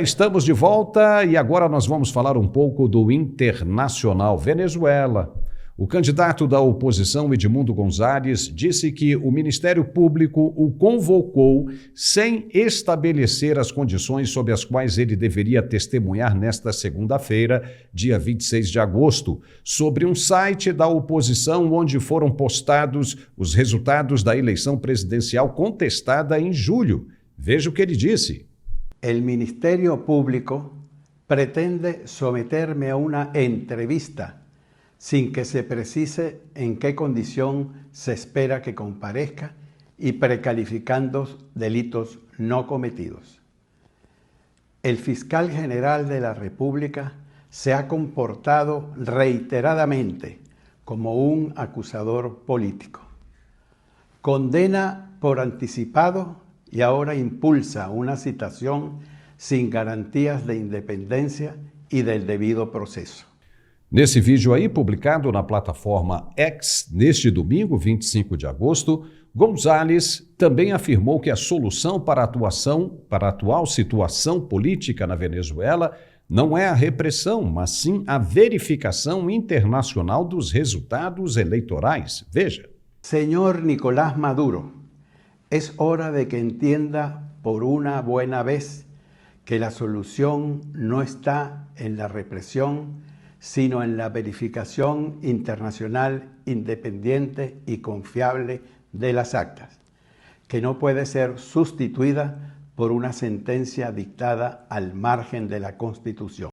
Estamos de volta e agora nós vamos falar um pouco do internacional Venezuela. O candidato da oposição, Edmundo Gonzalez, disse que o Ministério Público o convocou sem estabelecer as condições sob as quais ele deveria testemunhar nesta segunda-feira, dia 26 de agosto, sobre um site da oposição onde foram postados os resultados da eleição presidencial contestada em julho. Veja o que ele disse. El Ministerio Público pretende someterme a una entrevista sin que se precise en qué condición se espera que comparezca y precalificando delitos no cometidos. El fiscal general de la República se ha comportado reiteradamente como un acusador político. Condena por anticipado y ahora impulsa una citación sin garantías de independencia y del debido proceso. Nesse vídeo aí, publicado na plataforma X, neste domingo, 25 de agosto, Gonzalez também afirmou que a solução para a atual situação política na Venezuela não é a repressão, mas sim a verificação internacional dos resultados eleitorais. Veja. Señor Nicolás Maduro, es hora de que entienda por una buena vez que la solución no está en la represión, sino en la verificación internacional independiente y confiable de las actas, que no puede ser sustituida por una sentencia dictada al margen de la Constitución.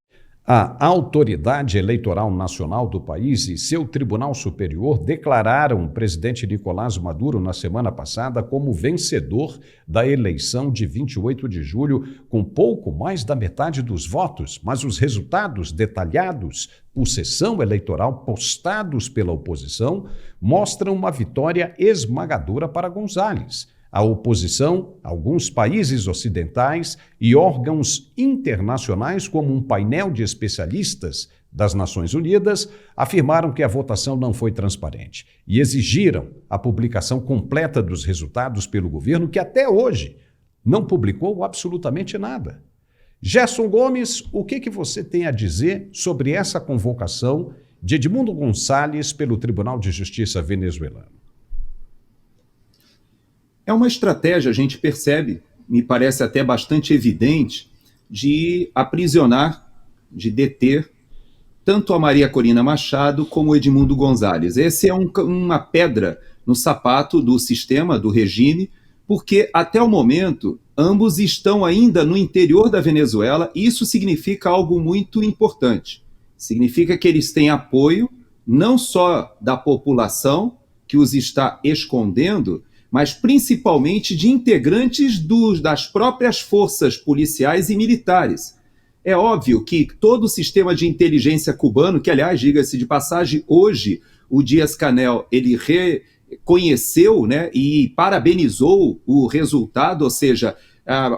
A Autoridade Eleitoral Nacional do país e seu Tribunal Superior declararam o presidente Nicolás Maduro na semana passada como vencedor da eleição de 28 de julho, com pouco mais da metade dos votos, mas os resultados detalhados por sessão eleitoral postados pela oposição mostram uma vitória esmagadora para Gonzalez. A oposição, alguns países ocidentais e órgãos internacionais, como um painel de especialistas das Nações Unidas, afirmaram que a votação não foi transparente e exigiram a publicação completa dos resultados pelo governo, que até hoje não publicou absolutamente nada. Gerson Gomes, o que você tem a dizer sobre essa convocação de Edmundo Gonzalez pelo Tribunal de Justiça venezuelano? É uma estratégia, a gente percebe, me parece até bastante evidente, de aprisionar, de deter tanto a Maria Corina Machado como o Edmundo Gonzalez. Essa é uma pedra no sapato do sistema, do regime, porque até o momento ambos estão ainda no interior da Venezuela e isso significa algo muito importante. Significa que eles têm apoio não só da população que os está escondendo, mas principalmente de integrantes das próprias forças policiais e militares. É óbvio que todo o sistema de inteligência cubano, que aliás, diga-se de passagem, hoje o Díaz-Canel ele reconheceu, né, e parabenizou o resultado, ou seja,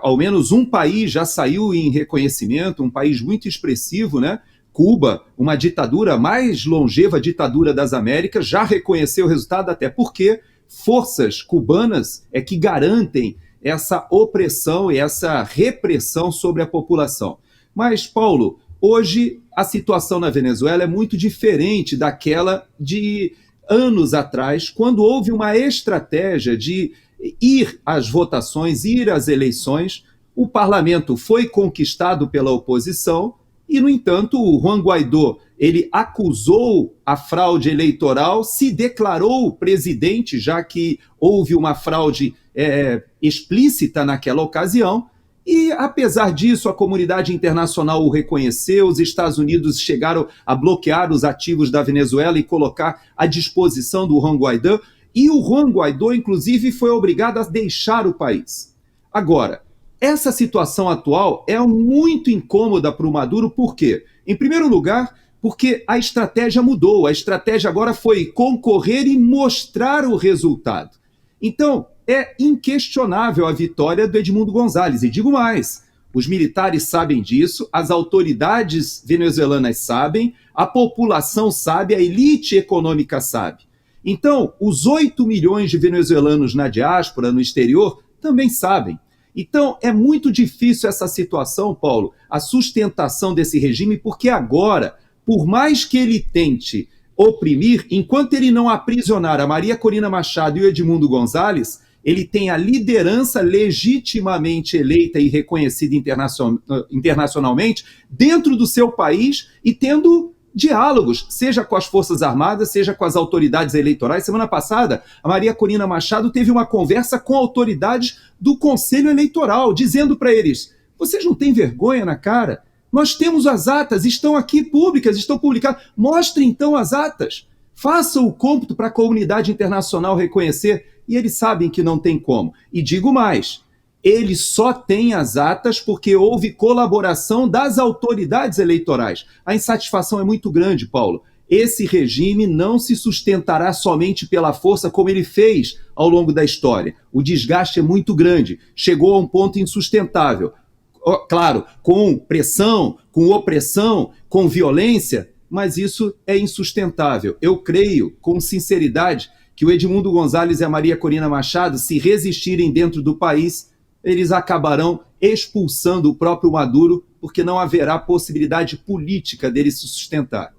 ao menos um país já saiu em reconhecimento, um país muito expressivo, né? Cuba, uma ditadura, mais longeva ditadura das Américas, já reconheceu o resultado, até porque forças cubanas é que garantem essa opressão e essa repressão sobre a população. Mas, Paulo, hoje a situação na Venezuela é muito diferente daquela de anos atrás, quando houve uma estratégia de ir às votações, ir às eleições. O parlamento foi conquistado pela oposição e, no entanto, o Juan Guaidó ele acusou a fraude eleitoral, se declarou presidente, já que houve uma fraude explícita naquela ocasião, e apesar disso a comunidade internacional o reconheceu, os Estados Unidos chegaram a bloquear os ativos da Venezuela e colocar à disposição do Juan Guaidó, e o Juan Guaidó, inclusive, foi obrigado a deixar o país. Agora, essa situação atual é muito incômoda para o Maduro, por quê? Em primeiro lugar, porque a estratégia mudou, a estratégia agora foi concorrer e mostrar o resultado. Então, é inquestionável a vitória do Edmundo Gonzalez, e digo mais, os militares sabem disso, as autoridades venezuelanas sabem, a população sabe, a elite econômica sabe. Então, os 8 milhões de venezuelanos na diáspora, no exterior, também sabem. Então, é muito difícil essa situação, Paulo, a sustentação desse regime, porque agora, por mais que ele tente oprimir, enquanto ele não aprisionar a Maria Corina Machado e o Edmundo Gonzalez, ele tem a liderança legitimamente eleita e reconhecida internacionalmente dentro do seu país e tendo diálogos, seja com as Forças Armadas, seja com as autoridades eleitorais. Semana passada, a Maria Corina Machado teve uma conversa com autoridades do Conselho Eleitoral, dizendo para eles: vocês não têm vergonha na cara? Nós temos as atas, estão aqui públicas, estão publicadas. Mostrem então as atas. Façam o cômputo para a comunidade internacional reconhecer. E eles sabem que não tem como. E digo mais, eles só têm as atas porque houve colaboração das autoridades eleitorais. A insatisfação é muito grande, Paulo. Esse regime não se sustentará somente pela força como ele fez ao longo da história. O desgaste é muito grande, chegou a um ponto insustentável. Claro, com pressão, com opressão, com violência, mas isso é insustentável. Eu creio, com sinceridade, que o Edmundo Gonzalez e a Maria Corina Machado, se resistirem dentro do país, eles acabarão expulsando o próprio Maduro, porque não haverá possibilidade política dele se sustentar.